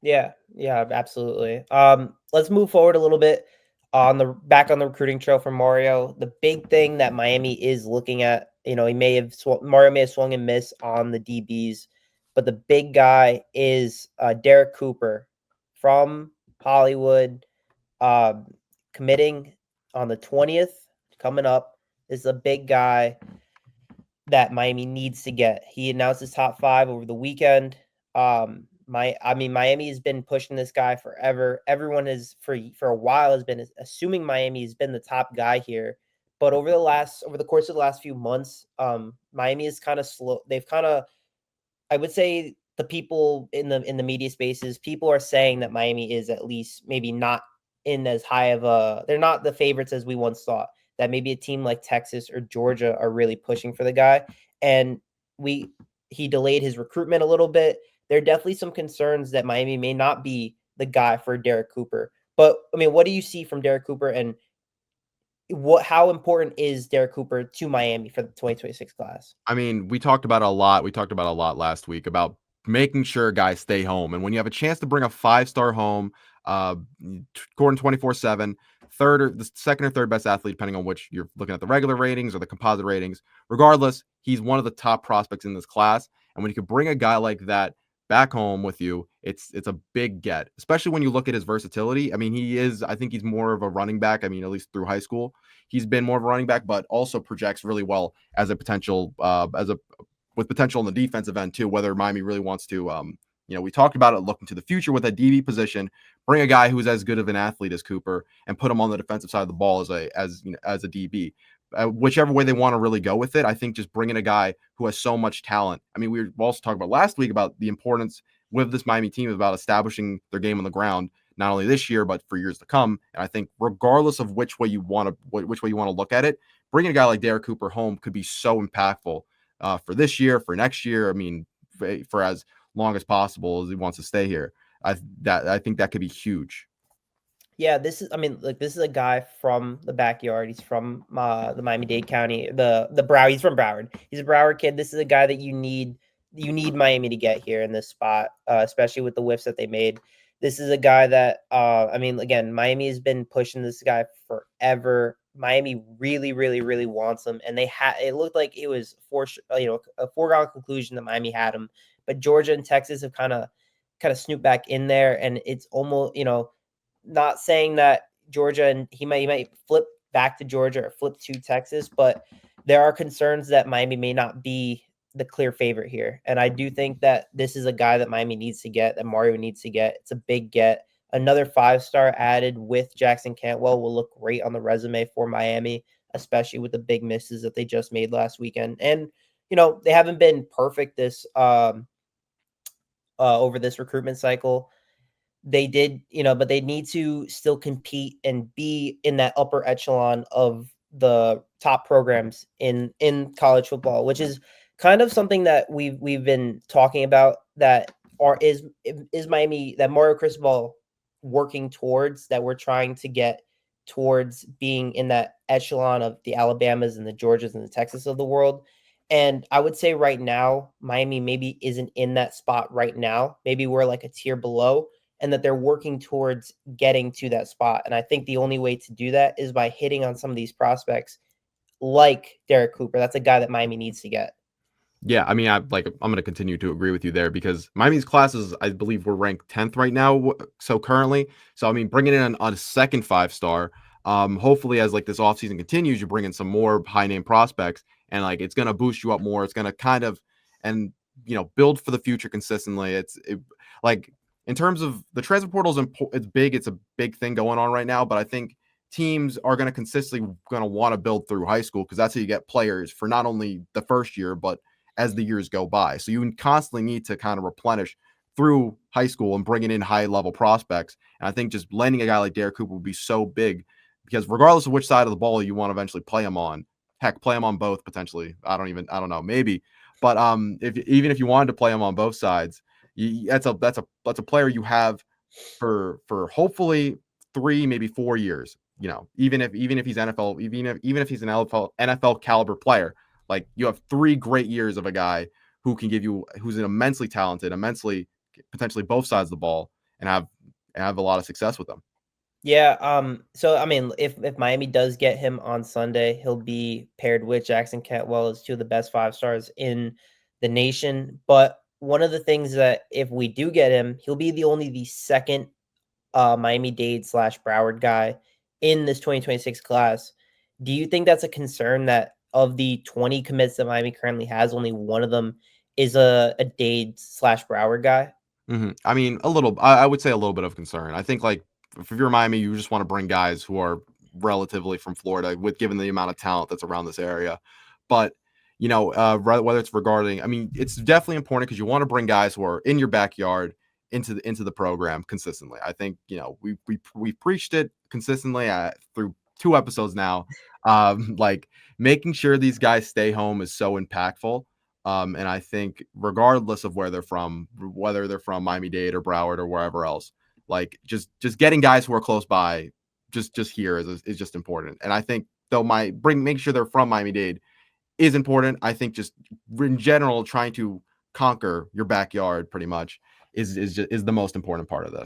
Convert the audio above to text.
Yeah, yeah, absolutely. Let's move forward a little bit on the recruiting trail for Mario. The big thing that Miami is looking at, Mario may have swung and missed on the DBs, but the big guy is Derrick Cooper from Hollywood, um, committing on the 20th, coming up. This is a big guy that Miami needs to get. He announced his top five over the weekend. Miami has been pushing this guy forever. Everyone has for a while has been assuming Miami has been the top guy here, but over the course of the last few months, Miami is kind of slow. They've kind of, I would say, the people in the media spaces, people are saying that Miami is at least maybe not in as high of a. They're not the favorites as we once thought. That maybe a team like Texas or Georgia are really pushing for the guy, and we he delayed his recruitment a little bit. There are definitely some concerns that Miami may not be the guy for Derrick Cooper. But I mean, what do you see from Derrick Cooper, and what how important is Derrick Cooper to Miami for the 2026 class? I mean, we talked about it a lot. We talked about it a lot last week about making sure guys stay home. And when you have a chance to bring a 5-star home, uh, scoring 24/7, third or the second or third best athlete, depending on which you're looking at the regular ratings or the composite ratings. Regardless, he's one of the top prospects in this class. And when you could bring a guy like that back home with you, it's a big get, especially when you look at his versatility. I mean, I think he's more of a running back. I mean, at least through high school, he's been more of a running back, but also projects really well as a potential with potential in the defensive end too. Whether Miami really wants to, we talked about it looking to the future with a DB position, bring a guy who's as good of an athlete as Cooper and put him on the defensive side of the ball as a DB. Whichever way they want to really go with it, I think just bringing a guy who has so much talent. I mean, we were also talking about last week about the importance with this Miami team about establishing their game on the ground, not only this year but for years to come. And I think regardless of which way you want to look at it, bringing a guy like Derrick Cooper home could be so impactful for this year, for next year. I mean, for as long as possible as he wants to stay here. I think that could be huge. Yeah, this is a guy from the backyard. He's from the Miami-Dade County, the Broward. He's from Broward. He's a Broward kid. This is a guy that you need Miami to get here in this spot, especially with the whiffs that they made. This is a guy that again, Miami has been pushing this guy forever. Miami really, really, really wants him, and it looked like it was a foregone conclusion that Miami had him, but Georgia and Texas have kind of snooped back in there, and it's almost not saying that Georgia and he might flip back to Georgia or flip to Texas, but there are concerns that Miami may not be the clear favorite here. And I do think that this is a guy that Miami needs to get, that Mario needs to get. It's a big get. Another 5-star added with Jackson Cantwell will look great on the resume for Miami, especially with the big misses that they just made last weekend. And they haven't been perfect this over this recruitment cycle. They did, but they need to still compete and be in that upper echelon of the top programs in college football, which is kind of something that we've been talking about, that is Miami, that Mario Cristobal working towards, that we're trying to get towards being in that echelon of the Alabamas and the Georgias and the Texas of the world. And I would say right now, Miami maybe isn't in that spot right now. Maybe we're like a tier below, and that they're working towards getting to that spot. And I think the only way to do that is by hitting on some of these prospects like Derrick Cooper. That's a guy that Miami needs to get. Yeah, I mean, I'm going to continue to agree with you there because Miami's classes, I believe, we're ranked 10th right now. So currently, so I mean, bringing in a second 5-star, hopefully as like this offseason continues, you bring in some more high name prospects, and like it's going to boost you up more. It's going to kind of and build for the future consistently. Like in terms of the transfer portal it's big. It's a big thing going on right now, but I think teams are going to consistently going to want to build through high school because that's how you get players for not only the first year but as the years go by. So you constantly need to kind of replenish through high school and bringing in high level prospects. And I think just landing a guy like Derrick Cooper would be so big because regardless of which side of the ball you want to eventually play him on, heck, play him on both potentially. I don't know, maybe. But even if you wanted to play him on both sides, that's a player you have for hopefully 3, maybe 4 years. Even if he's NFL, even if he's an NFL caliber player, like you have 3 great years of a guy who's an immensely talented, immensely potentially both sides of the ball, and have a lot of success with them. Yeah, so I mean, if Miami does get him on Sunday, he'll be paired with Jackson Cantwell as two of the best 5 stars in the nation. But one of the things that if we do get him, he'll be the second Miami-Dade slash Broward guy in this 2026 class. Do you think that's a concern that of the 20 commits that Miami currently has, only one of them is a Dade slash Broward guy? I mean, a little. I would say a little bit of concern. I think like if you're Miami, you just want to bring guys who are relatively from Florida, with given the amount of talent that's around this area. But whether it's regarding, I mean, it's definitely important because you want to bring guys who are in your backyard into the program consistently. I think we preached it consistently through 2 episodes now. Like making sure these guys stay home is so impactful. And I think regardless of where they're from, whether they're from Miami-Dade or Broward or wherever else, like just getting guys who are close by, just here is just important. And I think they'll make sure they're from Miami-Dade is important. I think just in general, trying to conquer your backyard pretty much is the most important part of this.